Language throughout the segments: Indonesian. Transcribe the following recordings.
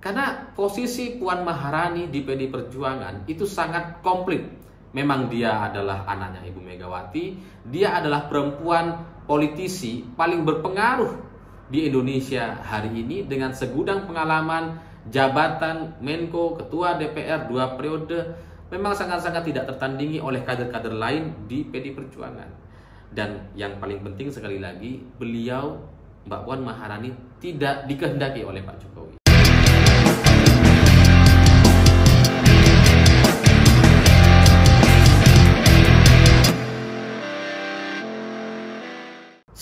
Karena posisi Puan Maharani di PD Perjuangan itu sangat komplit. Memang dia adalah anaknya Ibu Megawati, dia adalah perempuan politisi paling berpengaruh di Indonesia hari ini dengan segudang pengalaman jabatan Menko, Ketua DPR 2 periode, memang sangat-sangat tidak tertandingi oleh kader-kader lain di PD Perjuangan. Dan yang paling penting sekali lagi, beliau, Mbak Puan Maharani, tidak dikehendaki oleh Pak Jokowi.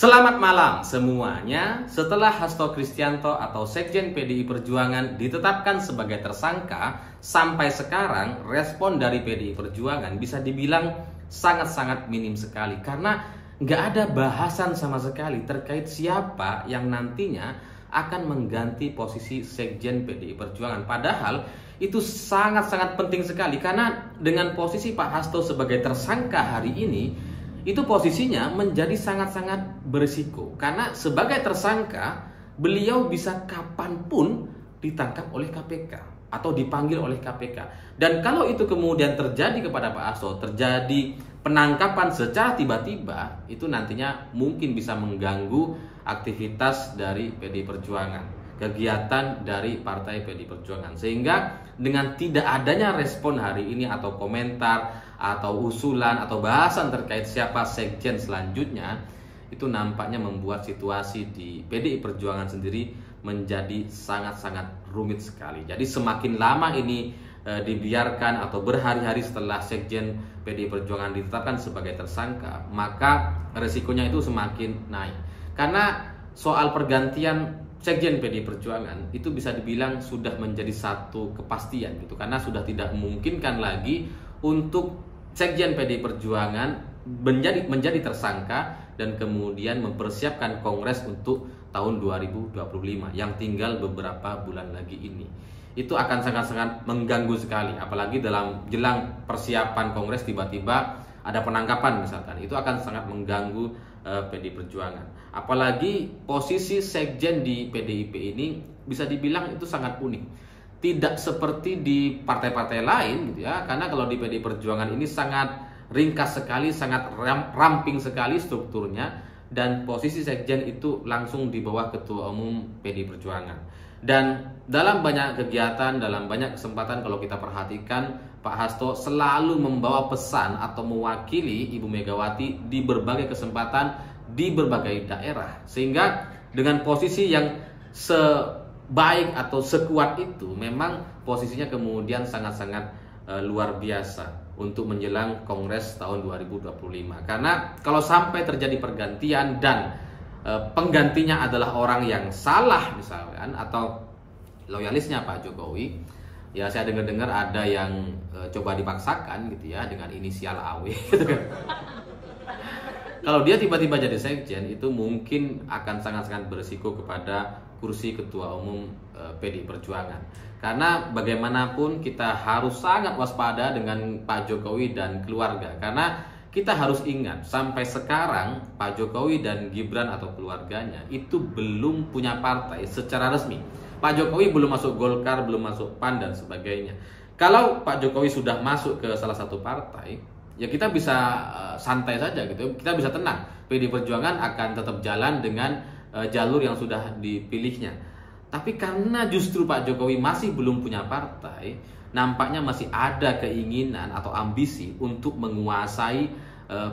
Selamat malam semuanya. Setelah Hasto Kristianto atau Sekjen PDI Perjuangan ditetapkan sebagai tersangka, sampai sekarang respon dari PDI Perjuangan bisa dibilang sangat-sangat minim sekali. Karena nggak ada bahasan sama sekali terkait siapa yang nantinya akan mengganti posisi Sekjen PDI Perjuangan. Padahal itu sangat-sangat penting sekali, karena dengan posisi Pak Hasto sebagai tersangka hari ini, itu posisinya menjadi sangat-sangat berisiko. Karena sebagai tersangka, beliau bisa kapanpun ditangkap oleh KPK atau dipanggil oleh KPK. Dan kalau itu kemudian terjadi kepada Pak Hasto, terjadi penangkapan secara tiba-tiba, itu nantinya mungkin bisa mengganggu aktivitas dari PDI Perjuangan, kegiatan dari Partai PDI Perjuangan. Sehingga dengan tidak adanya respon hari ini atau komentar atau usulan atau bahasan terkait siapa sekjen selanjutnya, itu nampaknya membuat situasi di PDI Perjuangan sendiri menjadi sangat-sangat rumit sekali. Jadi semakin lama ini dibiarkan atau berhari-hari setelah sekjen PDI Perjuangan ditetapkan sebagai tersangka, maka resikonya itu semakin naik. Karena soal pergantian sekjen PDI Perjuangan itu bisa dibilang sudah menjadi satu kepastian gitu, karena sudah tidak memungkinkan lagi untuk sekjen PDI Perjuangan menjadi tersangka dan kemudian mempersiapkan kongres untuk tahun 2025 yang tinggal beberapa bulan lagi ini. Itu akan sangat-sangat mengganggu sekali, apalagi dalam jelang persiapan kongres tiba-tiba ada penangkapan misalkan. Itu akan sangat mengganggu PDI Perjuangan. Apalagi posisi sekjen di PDIP ini bisa dibilang itu sangat unik. Tidak seperti di partai-partai lain gitu ya. Karena kalau di PDI Perjuangan ini sangat ringkas sekali, sangat ramping sekali strukturnya, dan posisi sekjen itu langsung di bawah Ketua Umum PDI Perjuangan. Dan dalam banyak kegiatan, dalam banyak kesempatan kalau kita perhatikan, Pak Hasto selalu membawa pesan atau mewakili Ibu Megawati di berbagai kesempatan, di berbagai daerah. Sehingga dengan posisi yang sebaik atau sekuat itu, memang posisinya kemudian sangat-sangat luar biasa untuk menjelang Kongres tahun 2025. Karena kalau sampai terjadi pergantian dan penggantinya adalah orang yang salah misalkan, atau loyalisnya Pak Jokowi, ya saya dengar-dengar ada yang coba dipaksakan gitu ya dengan inisial AW gitu kan. Kalau dia tiba-tiba jadi sekjen, itu mungkin akan sangat-sangat berisiko kepada kursi Ketua Umum PDI Perjuangan. Karena bagaimanapun kita harus sangat waspada dengan Pak Jokowi dan keluarga. Karena kita harus ingat, sampai sekarang Pak Jokowi dan Gibran atau keluarganya itu belum punya partai secara resmi. Pak Jokowi belum masuk Golkar, belum masuk PAN dan sebagainya. Kalau Pak Jokowi sudah masuk ke salah satu partai, ya kita bisa santai saja gitu, kita bisa tenang. PDI Perjuangan akan tetap jalan dengan jalur yang sudah dipilihnya. Tapi karena justru Pak Jokowi masih belum punya partai, nampaknya masih ada keinginan atau ambisi untuk menguasai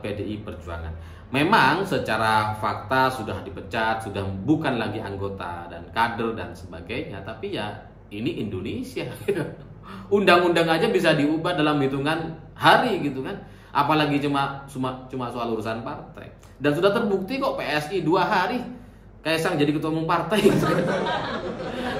PDI Perjuangan. Memang secara fakta sudah dipecat, sudah bukan lagi anggota dan kader dan sebagainya, tapi ya ini Indonesia. Undang-undang aja bisa diubah dalam hitungan hari gitu kan. Apalagi cuma soal urusan partai. Dan sudah terbukti kok PSI 2 hari Kaisang jadi ketua umum partai.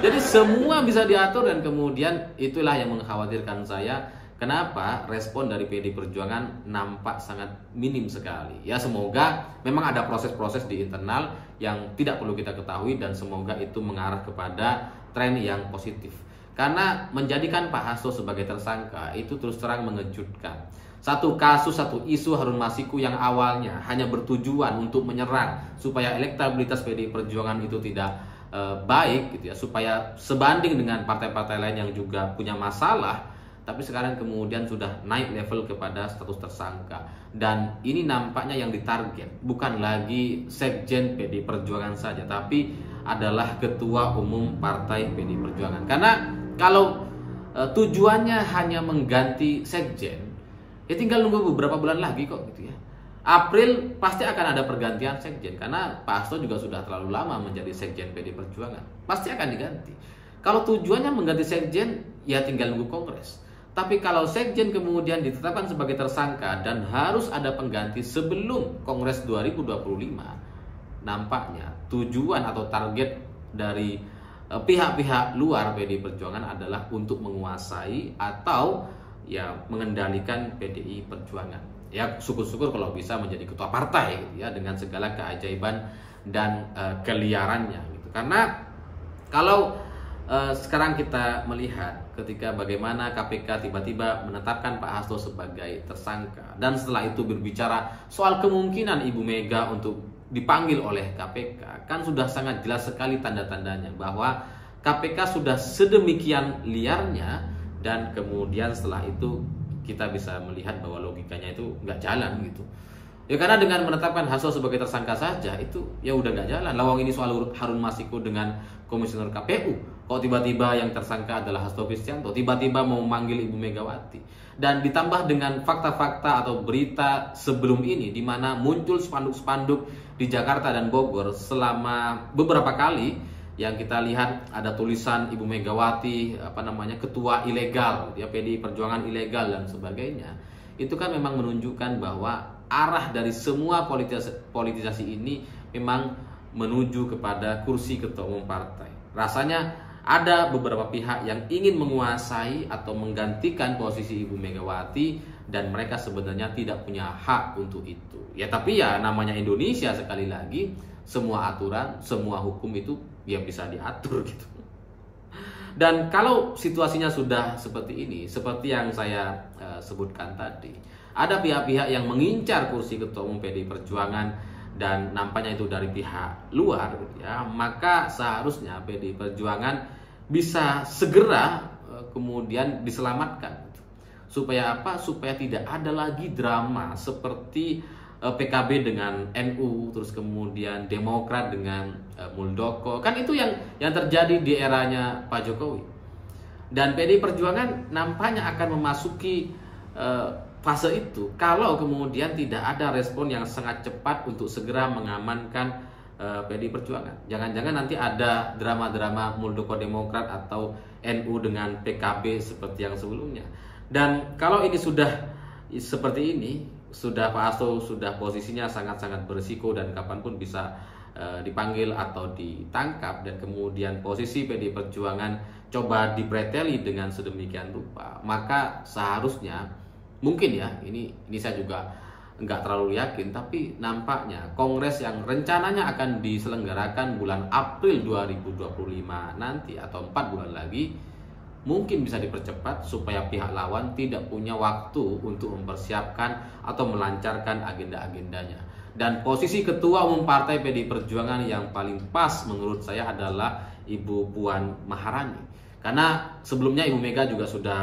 Jadi semua bisa diatur, dan kemudian itulah yang mengkhawatirkan saya. Kenapa respon dari PDI Perjuangan nampak sangat minim sekali. Ya semoga memang ada proses-proses di internal yang tidak perlu kita ketahui, dan semoga itu mengarah kepada tren yang positif. Karena menjadikan Pak Hasto sebagai tersangka itu terus terang mengejutkan. Satu kasus, satu isu Harun Masiku yang awalnya hanya bertujuan untuk menyerang supaya elektabilitas PDI Perjuangan itu tidak baik gitu ya, supaya sebanding dengan partai-partai lain yang juga punya masalah, tapi sekarang kemudian sudah naik level kepada status tersangka. Dan ini nampaknya yang ditarget bukan lagi Sekjen PDI Perjuangan saja, tapi adalah Ketua Umum Partai PDI Perjuangan. Karena kalau tujuannya hanya mengganti Sekjen, ya tinggal nunggu beberapa bulan lagi kok gitu ya. April pasti akan ada pergantian Sekjen, karena Pak Hasto juga sudah terlalu lama menjadi Sekjen PDI Perjuangan. Pasti akan diganti. Kalau tujuannya mengganti Sekjen, ya tinggal nunggu Kongres. Tapi kalau Sekjen kemudian ditetapkan sebagai tersangka dan harus ada pengganti sebelum Kongres 2025, nampaknya tujuan atau target dari pihak-pihak luar PDI Perjuangan adalah untuk menguasai atau ya mengendalikan PDI Perjuangan. Ya syukur-syukur kalau bisa menjadi ketua partai gitu ya, dengan segala keajaiban dan keliarannya gitu. Karena kalau sekarang kita melihat ketika bagaimana KPK tiba-tiba menetapkan Pak Hasto sebagai tersangka, dan setelah itu berbicara soal kemungkinan Ibu Mega untuk dipanggil oleh KPK, kan sudah sangat jelas sekali tanda-tandanya bahwa KPK sudah sedemikian liarnya, dan kemudian setelah itu kita bisa melihat bahwa logikanya itu nggak jalan gitu. Ya karena dengan menetapkan Hasto sebagai tersangka saja itu ya udah nggak jalan. Lawang ini soal Harun Masiku dengan komisioner KPU, kok tiba-tiba yang tersangka adalah Hasto Kristianto, tiba-tiba mau memanggil Ibu Megawati. Dan ditambah dengan fakta-fakta atau berita sebelum ini di mana muncul spanduk-spanduk di Jakarta dan Bogor selama beberapa kali yang kita lihat ada tulisan Ibu Megawati ketua ilegal ya, PDI Perjuangan ilegal dan sebagainya. Itu kan memang menunjukkan bahwa arah dari semua politisasi ini memang menuju kepada kursi ketua umum partai. Rasanya ada beberapa pihak yang ingin menguasai atau menggantikan posisi Ibu Megawati, dan mereka sebenarnya tidak punya hak untuk itu. Ya tapi ya namanya Indonesia, sekali lagi semua aturan, semua hukum itu ya bisa diatur gitu. Dan kalau situasinya sudah seperti ini, seperti yang saya sebutkan tadi, ada pihak-pihak yang mengincar kursi ketua umum PDI Perjuangan dan nampaknya itu dari pihak luar gitu ya, maka seharusnya PDI Perjuangan bisa segera kemudian diselamatkan gitu. Supaya apa? Supaya tidak ada lagi drama seperti PKB dengan NU, terus kemudian Demokrat dengan Muldoko. Kan itu yang terjadi di eranya Pak Jokowi. Dan PDI Perjuangan nampaknya akan memasuki fase itu kalau kemudian tidak ada respon yang sangat cepat untuk segera mengamankan PDI Perjuangan. Jangan-jangan nanti ada drama-drama Muldoko Demokrat atau NU dengan PKB seperti yang sebelumnya. Dan kalau ini sudah seperti ini, sudah Pak Hasto sudah posisinya sangat-sangat berisiko dan kapanpun bisa dipanggil atau ditangkap, dan kemudian posisi PDI Perjuangan coba dipreteli dengan sedemikian rupa, maka seharusnya mungkin ya, ini saya juga nggak terlalu yakin, tapi nampaknya Kongres yang rencananya akan diselenggarakan bulan April 2025 nanti atau 4 bulan lagi mungkin bisa dipercepat supaya pihak lawan tidak punya waktu untuk mempersiapkan atau melancarkan agenda-agendanya. Dan posisi ketua umum partai PDI Perjuangan yang paling pas menurut saya adalah Ibu Puan Maharani. Karena sebelumnya Ibu Mega juga sudah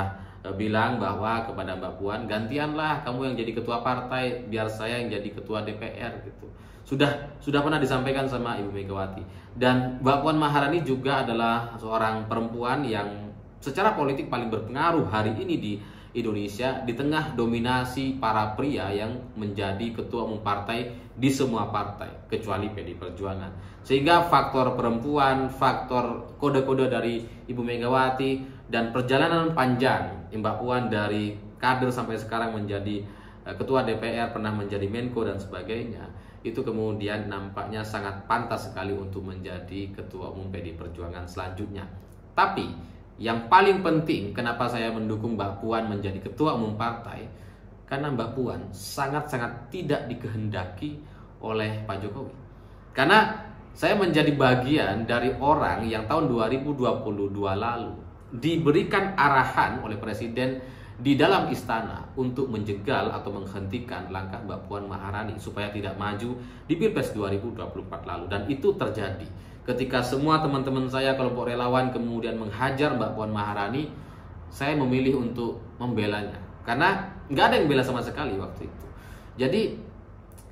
bilang bahwa kepada Mbak Puan, gantianlah kamu yang jadi ketua partai, biar saya yang jadi ketua DPR gitu. Sudah pernah disampaikan sama Ibu Megawati. Dan Mbak Puan Maharani juga adalah seorang perempuan yang secara politik paling berpengaruh hari ini di Indonesia, di tengah dominasi para pria yang menjadi ketua umum partai di semua partai kecuali PDI Perjuangan. Sehingga faktor perempuan, faktor kode-kode dari Ibu Megawati, dan perjalanan panjang Mbak Puan dari kader sampai sekarang menjadi ketua DPR, pernah menjadi Menko dan sebagainya, itu kemudian nampaknya sangat pantas sekali untuk menjadi ketua umum PDI Perjuangan selanjutnya. Tapi yang paling penting kenapa saya mendukung Mbak Puan menjadi ketua umum partai, karena Mbak Puan sangat-sangat tidak dikehendaki oleh Pak Jokowi. Karena saya menjadi bagian dari orang yang tahun 2022 lalu diberikan arahan oleh Presiden di dalam istana untuk menjegal atau menghentikan langkah Mbak Puan Maharani supaya tidak maju di Pilpres 2024 lalu, dan itu terjadi. ketika semua teman-teman saya kelompok relawan kemudian menghajar Mbak Puan Maharani, saya memilih untuk membelanya karena nggak ada yang bela sama sekali waktu itu. Jadi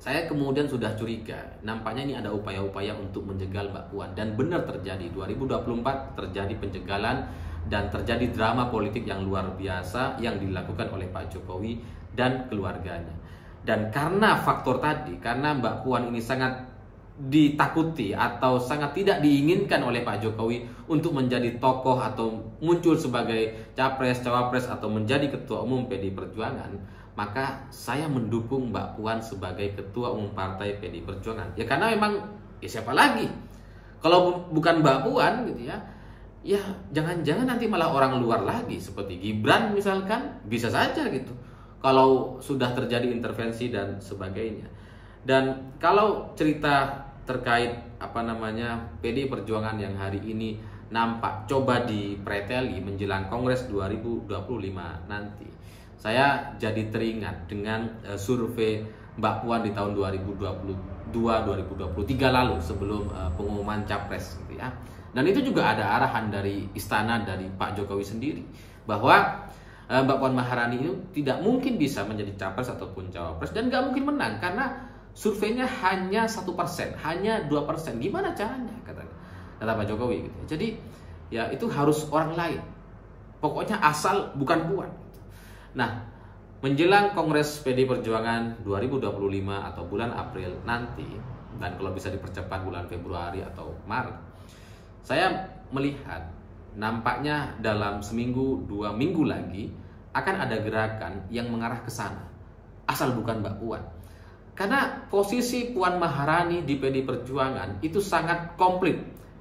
saya kemudian sudah curiga, nampaknya ini ada upaya-upaya untuk menjegal Mbak Puan, dan benar terjadi. 2024 terjadi penjegalan dan terjadi drama politik yang luar biasa yang dilakukan oleh Pak Jokowi dan keluarganya. Dan karena faktor tadi, karena Mbak Puan ini sangat ditakuti atau sangat tidak diinginkan oleh Pak Jokowi untuk menjadi tokoh atau muncul sebagai capres, cawapres atau menjadi ketua umum PDI Perjuangan, maka saya mendukung Mbak Puan sebagai ketua umum partai PDI Perjuangan. Ya karena memang ya siapa lagi? Kalau bukan Mbak Puan gitu ya. Ya jangan-jangan nanti malah orang luar lagi seperti Gibran misalkan, bisa saja gitu. Kalau sudah terjadi intervensi dan sebagainya. Dan kalau cerita terkait PDI Perjuangan yang hari ini nampak coba dipreteli menjelang Kongres 2025 nanti, saya jadi teringat dengan survei Mbak Puan di tahun 2022-2023 lalu sebelum pengumuman capres gitu ya. Dan itu juga ada arahan dari istana, dari Pak Jokowi sendiri, bahwa Mbak Puan Maharani itu tidak mungkin bisa menjadi capres ataupun cawapres dan nggak mungkin menang karena surveinya hanya 1%, hanya 2%. Gimana caranya? Kata Pak Jokowi gitu. Jadi ya itu harus orang lain. Pokoknya asal bukan Puan. Nah, menjelang Kongres PDI Perjuangan 2025 atau bulan April nanti, dan kalau bisa dipercepat bulan Februari atau Maret, saya melihat nampaknya dalam seminggu 2 minggu lagi akan ada gerakan yang mengarah ke sana, asal bukan Mbak Puan. Karena posisi Puan Maharani di PDI Perjuangan itu sangat komplit.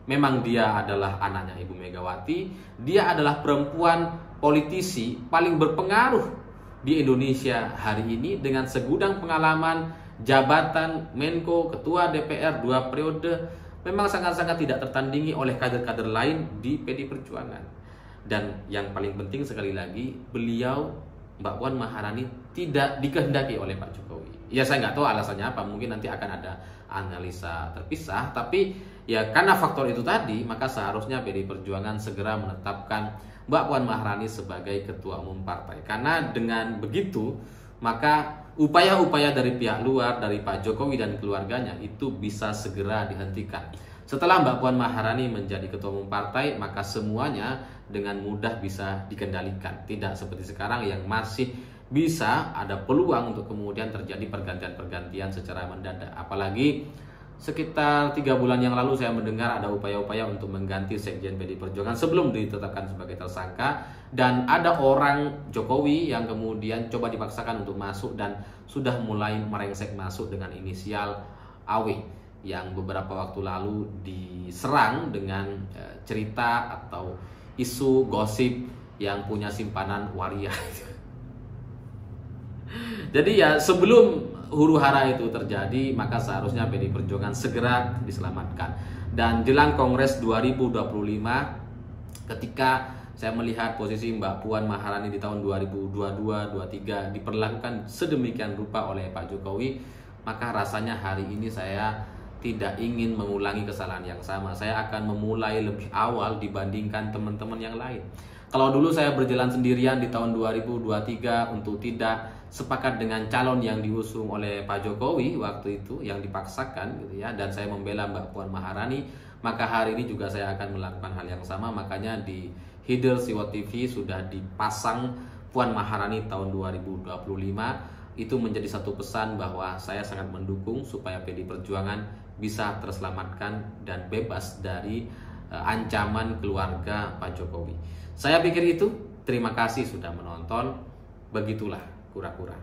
Memang dia adalah anaknya Ibu Megawati, dia adalah perempuan politisi paling berpengaruh di Indonesia hari ini dengan segudang pengalaman jabatan Menko, Ketua DPR 2 periode, memang sangat-sangat tidak tertandingi oleh kader-kader lain di PDI Perjuangan. Dan yang paling penting sekali lagi, beliau Mbak Puan Maharani tidak dikehendaki oleh Pak Jokowi. Ya saya nggak tahu alasannya apa, mungkin nanti akan ada analisa terpisah, tapi ya karena faktor itu tadi, maka seharusnya PDI Perjuangan segera menetapkan Mbak Puan Maharani sebagai ketua umum partai. Karena dengan begitu, maka upaya-upaya dari pihak luar, dari Pak Jokowi dan keluarganya itu bisa segera dihentikan. Setelah Mbak Puan Maharani menjadi ketua umum partai, maka semuanya dengan mudah bisa dikendalikan. Tidak seperti sekarang yang masih bisa ada peluang untuk kemudian terjadi pergantian-pergantian secara mendadak. Apalagi sekitar 3 bulan yang lalu saya mendengar ada upaya-upaya untuk mengganti Sekjen PDI Perjuangan sebelum ditetapkan sebagai tersangka, dan ada orang Jokowi yang kemudian coba dipaksakan untuk masuk dan sudah mulai merengsek masuk dengan inisial AW yang beberapa waktu lalu diserang dengan cerita atau isu gosip yang punya simpanan waria. Jadi ya sebelum huru-hara itu terjadi, maka seharusnya PDI Perjuangan segera diselamatkan. Dan jelang Kongres 2025, ketika saya melihat posisi Mbak Puan Maharani di tahun 2022-2023 diperlakukan sedemikian rupa oleh Pak Jokowi, maka rasanya hari ini saya tidak ingin mengulangi kesalahan yang sama. Saya akan memulai lebih awal dibandingkan teman-teman yang lain. Kalau dulu saya berjalan sendirian di tahun 2023 untuk tidak sepakat dengan calon yang diusung oleh Pak Jokowi waktu itu, yang dipaksakan gitu ya, dan saya membela Mbak Puan Maharani, maka hari ini juga saya akan melakukan hal yang sama. Makanya di Hidden Siwot TV sudah dipasang Puan Maharani tahun 2025. Itu menjadi satu pesan bahwa saya sangat mendukung supaya PDI Perjuangan bisa terselamatkan dan bebas dari ancaman keluarga Pak Jokowi. Saya pikir itu. Terima kasih sudah menonton. Begitulah kura-kura.